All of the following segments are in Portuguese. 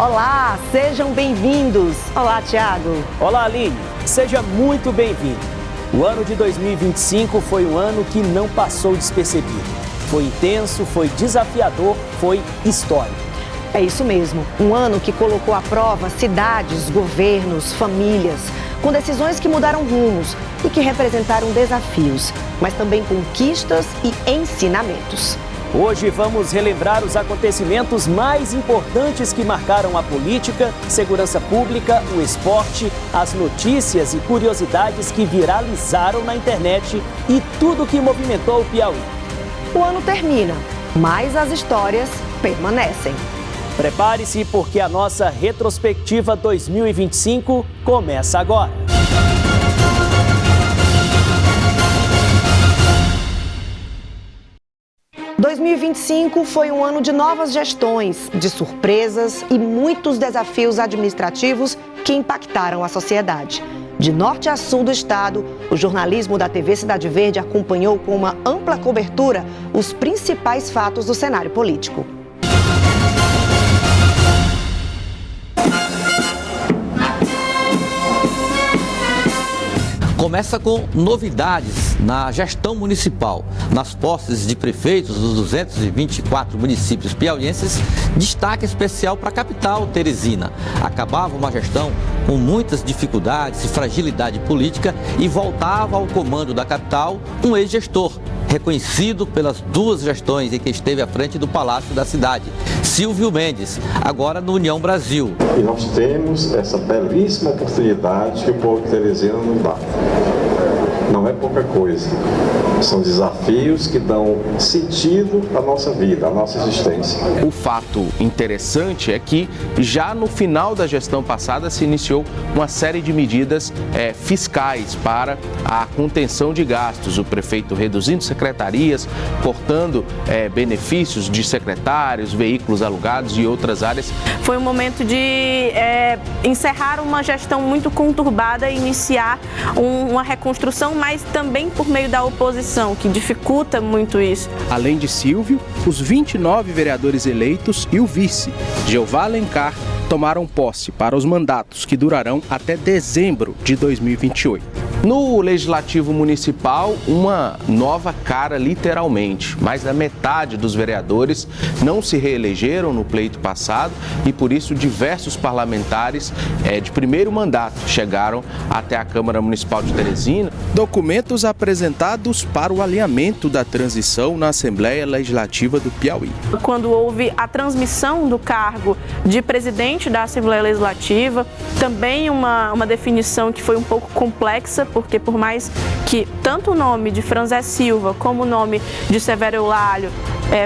Olá, sejam bem-vindos. Olá, Tiago. Olá, Aline. Seja muito bem-vindo. O ano de 2025 foi um ano que não passou despercebido. Foi intenso, foi desafiador, foi histórico. É isso mesmo. Um ano que colocou à prova cidades, governos, famílias, com decisões que mudaram rumos e que representaram desafios, mas também conquistas e ensinamentos. Hoje vamos relembrar os acontecimentos mais importantes que marcaram a política, segurança pública, o esporte, as notícias e curiosidades que viralizaram na internet e tudo que movimentou o Piauí. O ano termina, mas as histórias permanecem. Prepare-se porque a nossa retrospectiva 2025 começa agora. Em 2025 foi um ano de novas gestões, de surpresas e muitos desafios administrativos que impactaram a sociedade. De norte a sul do estado, o jornalismo da TV Cidade Verde acompanhou com uma ampla cobertura os principais fatos do cenário político. Começa com novidades na gestão municipal. Nas posses de prefeitos dos 224 municípios piauienses, destaque especial para a capital, Teresina. Acabava uma gestão com muitas dificuldades e fragilidade política e voltava ao comando da capital um ex-gestor, reconhecido pelas duas gestões em que esteve à frente do Palácio da Cidade, Silvio Mendes, agora no União Brasil. E nós temos essa belíssima oportunidade que o povo de Teresina nos dá. Não é pouca coisa. São desafios que dão sentido à nossa vida, à nossa existência. O fato interessante é que já no final da gestão passada se iniciou uma série de medidas fiscais para a contenção de gastos. O prefeito reduzindo secretarias, cortando benefícios de secretários, veículos alugados e outras áreas. Foi um momento de encerrar uma gestão muito conturbada e iniciar uma reconstrução, mas também por meio da oposição, que dificulta muito isso. Além de Silvio, os 29 vereadores eleitos e o vice, Jeová Alencar, tomaram posse para os mandatos que durarão até dezembro de 2028. No Legislativo Municipal, uma nova cara literalmente. Mais da metade dos vereadores não se reelegeram no pleito passado e por isso diversos parlamentares de primeiro mandato chegaram até a Câmara Municipal de Teresina. Documentos apresentados para o alinhamento da transição na Assembleia Legislativa do Piauí. Quando houve a transmissão do cargo de presidente da Assembleia Legislativa, também uma definição que foi um pouco complexa, porque por mais que tanto o nome de Franzé Silva como o nome de Severo Eulálio,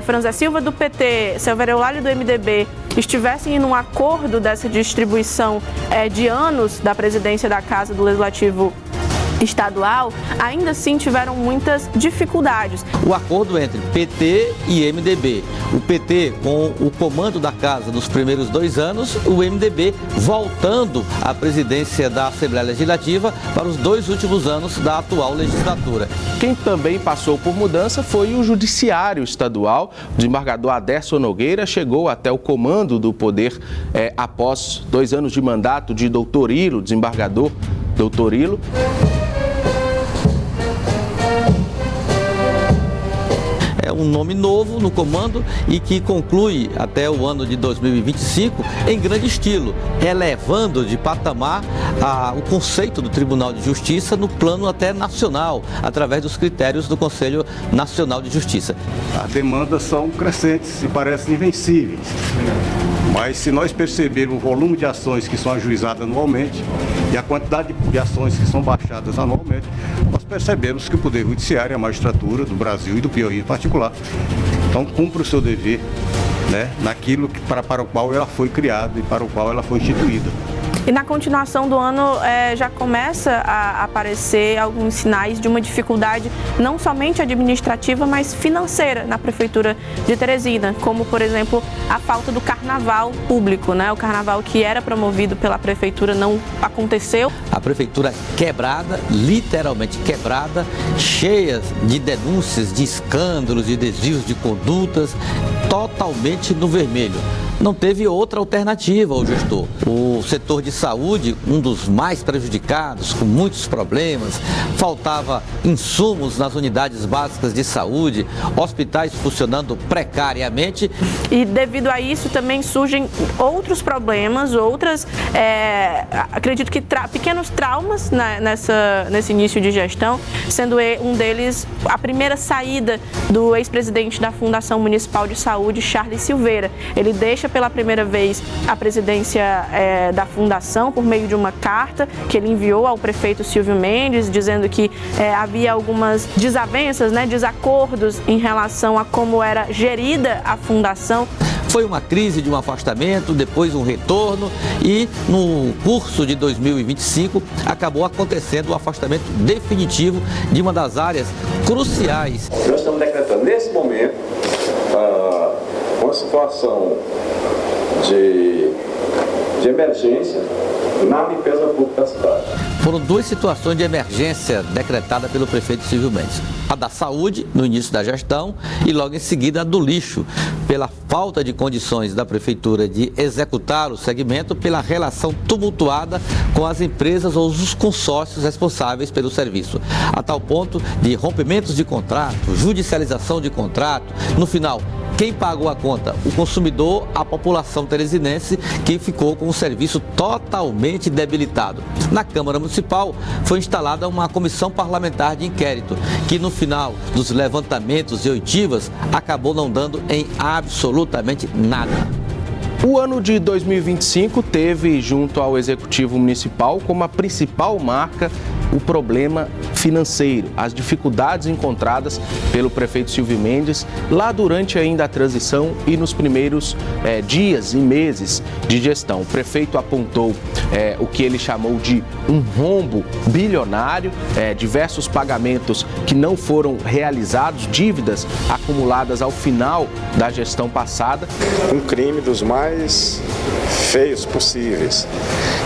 Franzé Silva do PT, Severo Eulálio do MDB, estivessem em um acordo dessa distribuição de anos da presidência da Casa do Legislativo estadual, ainda assim tiveram muitas dificuldades. O acordo entre PT e MDB. O PT com o comando da casa nos primeiros 2 anos, o MDB voltando à presidência da Assembleia Legislativa para os 2 últimos anos da atual legislatura. Quem também passou por mudança foi o Judiciário Estadual. O desembargador Aderson Nogueira chegou até o comando do poder após 2 anos de mandato de Doutor Ilo, desembargador Doutor Ilo. É um nome novo no comando e que conclui até o ano de 2025 em grande estilo, elevando de patamar o conceito do Tribunal de Justiça no plano até nacional, através dos critérios do Conselho Nacional de Justiça. As demandas são crescentes e parecem invencíveis. Mas se nós percebermos o volume de ações que são ajuizadas anualmente e a quantidade de ações que são baixadas anualmente, nós percebemos que o Poder Judiciário, a magistratura do Brasil e do Piauí em particular, então cumpre o seu dever, né, naquilo para o qual ela foi criada e para o qual ela foi instituída. E na continuação do ano já começa a aparecer alguns sinais de uma dificuldade não somente administrativa, mas financeira na Prefeitura de Teresina, como, por exemplo, a falta do carnaval público, né? O carnaval que era promovido pela Prefeitura não aconteceu. A Prefeitura quebrada, literalmente quebrada, cheia de denúncias, de escândalos, de desvios de condutas, totalmente no vermelho. não teve outra alternativa ao gestor. O setor de saúde, um dos mais prejudicados, com muitos problemas, faltava insumos nas unidades básicas de saúde, hospitais funcionando precariamente. E devido a isso também surgem outros problemas, acredito que pequenos traumas nesse início de gestão, sendo um deles a primeira saída do ex-presidente da Fundação Municipal de Saúde, Charles Silveira. Ele deixa pela primeira vez a presidência da fundação por meio de uma carta que ele enviou ao prefeito Silvio Mendes, dizendo que havia algumas desavenças, desacordos em relação a como era gerida a fundação. Foi uma crise de um afastamento, depois um retorno e no curso de 2025 acabou acontecendo o afastamento definitivo de uma das áreas cruciais. Nós estamos decretando nesse momento uma situação de emergência na limpeza pública da cidade. Foram duas situações de emergência decretada pelo prefeito Silvio Mendes. A da saúde, no início da gestão, e logo em seguida a do lixo, pela falta de condições da prefeitura de executar o segmento, pela relação tumultuada com as empresas ou os consórcios responsáveis pelo serviço, a tal ponto de rompimentos de contrato, judicialização de contrato. No final, quem pagou a conta? O consumidor, a população teresinense, que ficou com o serviço totalmente debilitado. Na Câmara Municipal foi instalada uma comissão parlamentar de inquérito, que no final dos levantamentos e oitivas acabou não dando em absolutamente nada. O ano de 2025 teve, junto ao Executivo Municipal, como a principal marca, o problema financeiro, as dificuldades encontradas pelo prefeito Silvio Mendes lá durante ainda a transição e nos primeiros dias e meses de gestão. O prefeito apontou o que ele chamou de um rombo bilionário, diversos pagamentos que não foram realizados, dívidas acumuladas ao final da gestão passada. Um crime dos mais feios possíveis.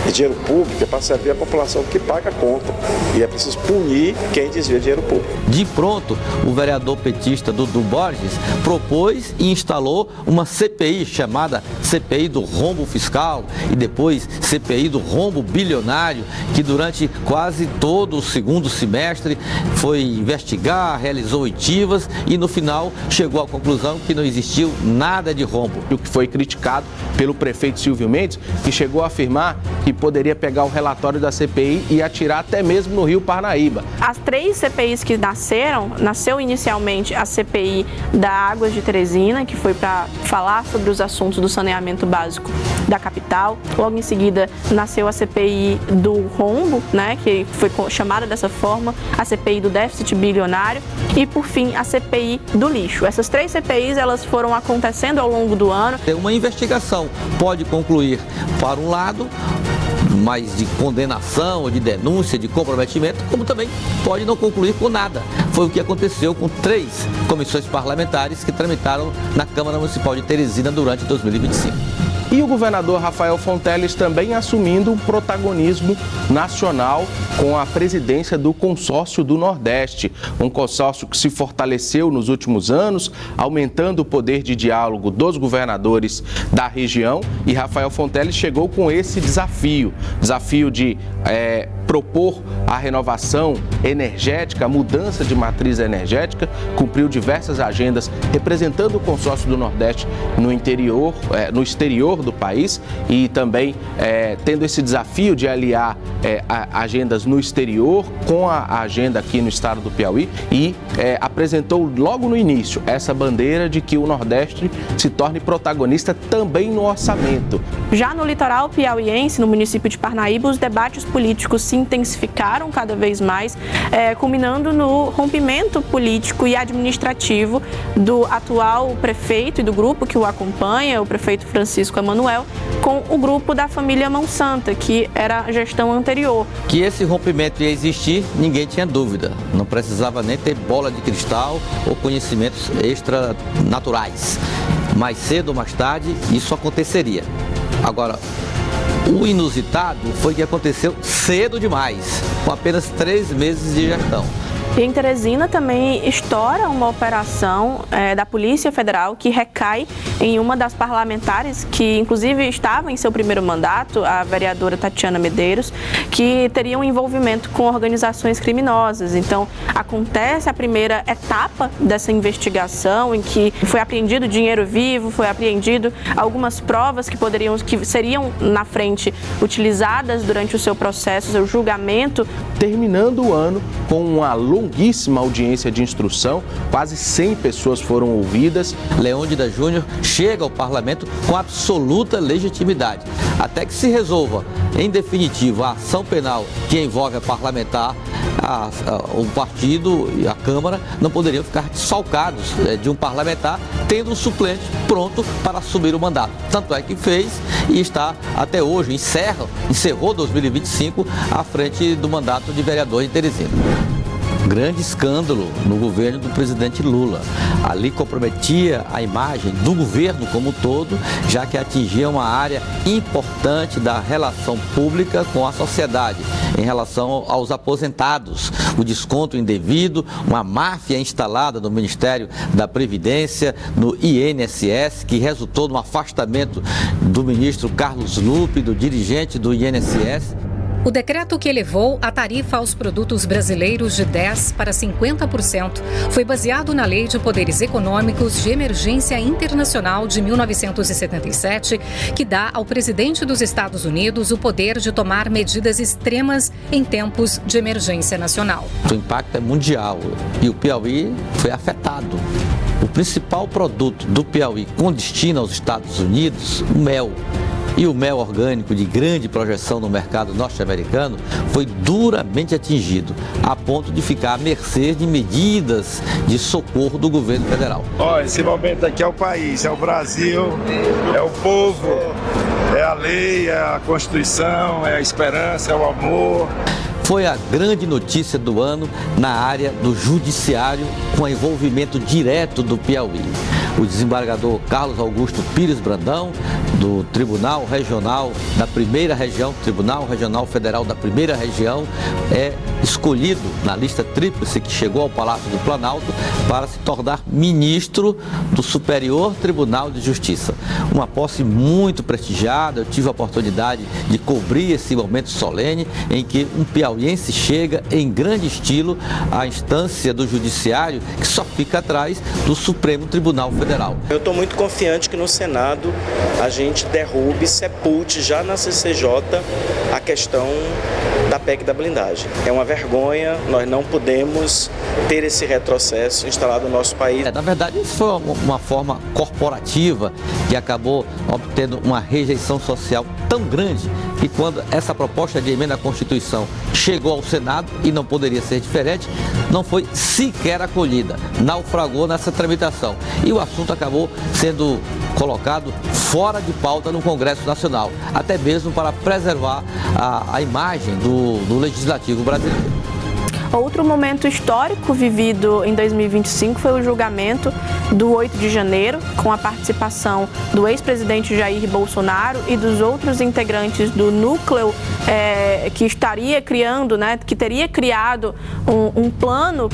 E dinheiro público é para servir a população que paga a conta. E é preciso punir quem desvia dinheiro público. De pronto, o vereador petista Dudu Borges propôs e instalou uma CPI chamada CPI do rombo fiscal e depois CPI do rombo bilionário, que durante quase todo o segundo semestre foi investigar, realizou oitivas e no final chegou à conclusão que não existiu nada de rombo. O que foi criticado pelo prefeito Silvio Mendes, que chegou a afirmar que poderia pegar o relatório da CPI e atirar até mesmo no Rio Parnaíba. As 3 CPIs que nasceu inicialmente a CPI da Águas de Teresina, que foi para falar sobre os assuntos do saneamento básico da capital. Logo em seguida nasceu a CPI do rombo, que foi chamada dessa forma, a CPI do déficit bilionário e, por fim, a CPI do lixo. Essas 3 CPIs elas foram acontecendo ao longo do ano. Uma investigação pode concluir para um lado, mais de condenação, de denúncia, de comprometimento, como também pode não concluir com nada. Foi o que aconteceu com 3 comissões parlamentares que tramitaram na Câmara Municipal de Teresina durante 2025. E o governador Rafael Fonteles também assumindo um protagonismo nacional com a presidência do Consórcio do Nordeste, um consórcio que se fortaleceu nos últimos anos, aumentando o poder de diálogo dos governadores da região, e Rafael Fonteles chegou com esse desafio de propor a renovação energética, a mudança de matriz energética, cumpriu diversas agendas representando o Consórcio do Nordeste no exterior do país e também tendo esse desafio de aliar agendas no exterior com a agenda aqui no estado do Piauí e apresentou logo no início essa bandeira de que o Nordeste se torne protagonista também no orçamento. Já no litoral piauiense, no município de Parnaíba, os debates políticos se intensificaram cada vez mais, culminando no rompimento político e administrativo do atual prefeito e do grupo que o acompanha, o prefeito Francisco Emanuel, com o grupo da família Mão Santa, que era a gestão anterior. Que esse rompimento ia existir, ninguém tinha dúvida. Não precisava nem ter bola de cristal ou conhecimentos extranaturais. Mais cedo ou mais tarde, isso aconteceria. Agora, o inusitado foi que aconteceu cedo demais, com apenas 3 meses de gestão. E em Teresina também estoura uma operação da Polícia Federal que recai em uma das parlamentares que inclusive estava em seu primeiro mandato, a vereadora Tatiana Medeiros, que teria um envolvimento com organizações criminosas. Então, acontece a primeira etapa dessa investigação em que foi apreendido dinheiro vivo, foi apreendido algumas provas que seriam na frente utilizadas durante o seu processo, o seu julgamento. Terminando o ano com uma longuíssima audiência de instrução, quase 100 pessoas foram ouvidas. Leônidas Júnior chega ao parlamento com absoluta legitimidade, até que se resolva, em definitivo, a ação penal que envolve a parlamentar. O partido e a Câmara não poderiam ficar desfalcados de um parlamentar, tendo um suplente pronto para assumir o mandato. Tanto é que fez e está até hoje, encerrou 2025 à frente do mandato de vereador em Teresina. Grande escândalo no governo do presidente Lula. Ali comprometia a imagem do governo como um todo, já que atingia uma área importante da relação pública com a sociedade, em relação aos aposentados, o desconto indevido, uma máfia instalada no Ministério da Previdência, no INSS, que resultou no afastamento do ministro Carlos Lupe, do dirigente do INSS. O decreto que elevou a tarifa aos produtos brasileiros de 10% para 50% foi baseado na Lei de Poderes Econômicos de Emergência Internacional de 1977, que dá ao presidente dos Estados Unidos o poder de tomar medidas extremas em tempos de emergência nacional. O impacto é mundial e o Piauí foi afetado. O principal produto do Piauí com destino aos Estados Unidos, o mel. E o mel orgânico de grande projeção no mercado norte-americano foi duramente atingido, a ponto de ficar à mercê de medidas de socorro do governo federal. Esse momento aqui é o país, é o Brasil, é o povo, é a lei, é a Constituição, é a esperança, é o amor. Foi a grande notícia do ano na área do judiciário, com envolvimento direto do Piauí. O desembargador Carlos Augusto Pires Brandão, do Tribunal Regional da Primeira Região, Tribunal Regional Federal da Primeira Região, é escolhido na lista tríplice que chegou ao Palácio do Planalto para se tornar ministro do Superior Tribunal de Justiça. Uma posse muito prestigiada, eu tive a oportunidade de cobrir esse momento solene em que um piauiense chega em grande estilo à instância do judiciário que só fica atrás do Supremo Tribunal Federal. Eu estou muito confiante que no Senado a gente derrube, sepulte já na CCJ a questão da PEC da blindagem. É uma vergonha, nós não podemos ter esse retrocesso instalado no nosso país. Na verdade, isso foi uma forma corporativa que acabou obtendo uma rejeição social tão grande que quando essa proposta de emenda à Constituição chegou ao Senado, e não poderia ser diferente, não foi sequer acolhida, naufragou nessa tramitação. E o assunto acabou sendo colocado fora de pauta no Congresso Nacional, até mesmo para preservar a imagem do Legislativo brasileiro. Outro momento histórico vivido em 2025 foi o julgamento do 8 de janeiro, com a participação do ex-presidente Jair Bolsonaro e dos outros integrantes do núcleo que estaria criando, que teria criado um plano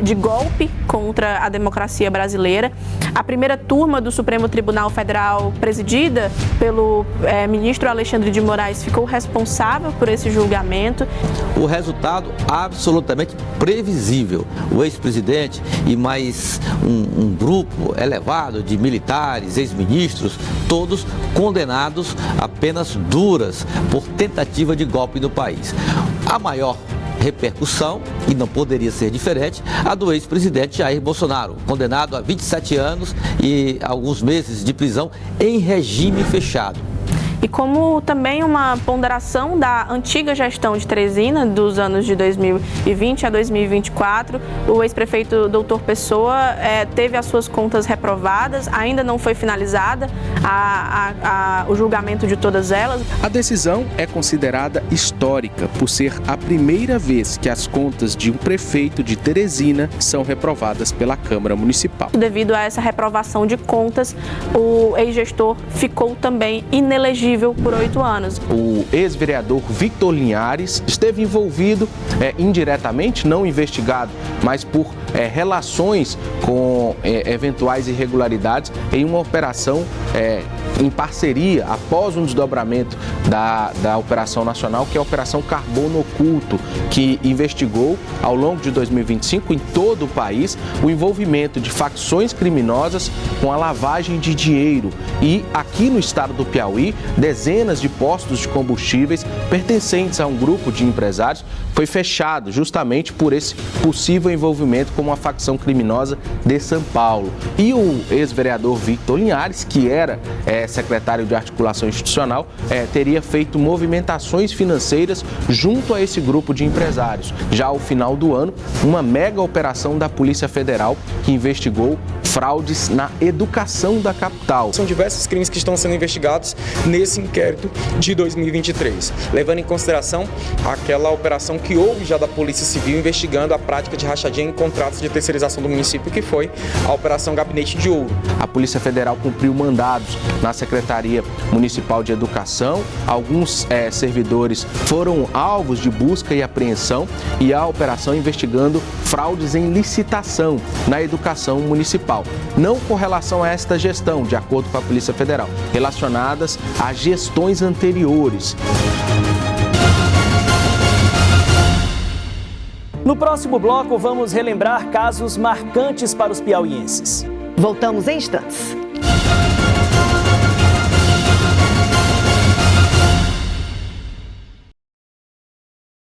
de golpe contra a democracia brasileira. A primeira turma do Supremo Tribunal Federal, presidida pelo ministro Alexandre de Moraes, ficou responsável por esse julgamento. O resultado absolutamente previsível. O ex-presidente e mais um grupo elevado de militares, ex-ministros, todos condenados a penas duras por tentativa de golpe no país. A maior repercussão, e não poderia ser diferente, a do ex-presidente Jair Bolsonaro, condenado a 27 anos e alguns meses de prisão em regime fechado. E como também uma ponderação da antiga gestão de Teresina, dos anos de 2020 a 2024, o ex-prefeito Doutor Pessoa teve as suas contas reprovadas, ainda não foi finalizada o julgamento de todas elas. A decisão é considerada histórica por ser a primeira vez que as contas de um prefeito de Teresina são reprovadas pela Câmara Municipal. Devido a essa reprovação de contas, o ex-gestor ficou também inelegível inelegível por 8 anos. O ex-vereador Victor Linhares esteve envolvido indiretamente, não investigado, mas por relações com eventuais irregularidades em uma operação em parceria após um desdobramento da Operação Nacional, que é a Operação Carbono Oculto, que investigou ao longo de 2025 em todo o país o envolvimento de facções criminosas com a lavagem de dinheiro. E aqui no estado do Piauí, dezenas de postos de combustíveis pertencentes a um grupo de empresários foi fechado justamente por esse possível envolvimento com uma facção criminosa de São Paulo. E o ex-vereador Victor Linhares, que era secretário de Articulação Institucional, teria feito movimentações financeiras junto a esse grupo de empresários. Já ao final do ano, uma mega operação da Polícia Federal que investigou fraudes na educação da capital. São diversos crimes que estão sendo investigados nesse inquérito de 2023, levando em consideração aquela operação que houve já da Polícia Civil investigando a prática de rachadinha em contratos de terceirização do município, que foi a Operação Gabinete de Ouro. A Polícia Federal cumpriu mandados na Secretaria Municipal de Educação, alguns servidores foram alvos de busca e apreensão e a operação investigando fraudes em licitação na educação municipal. Não com relação a esta gestão, de acordo com a Polícia Federal, relacionadas a gestões anteriores. No próximo bloco, vamos relembrar casos marcantes para os piauienses. Voltamos em instantes.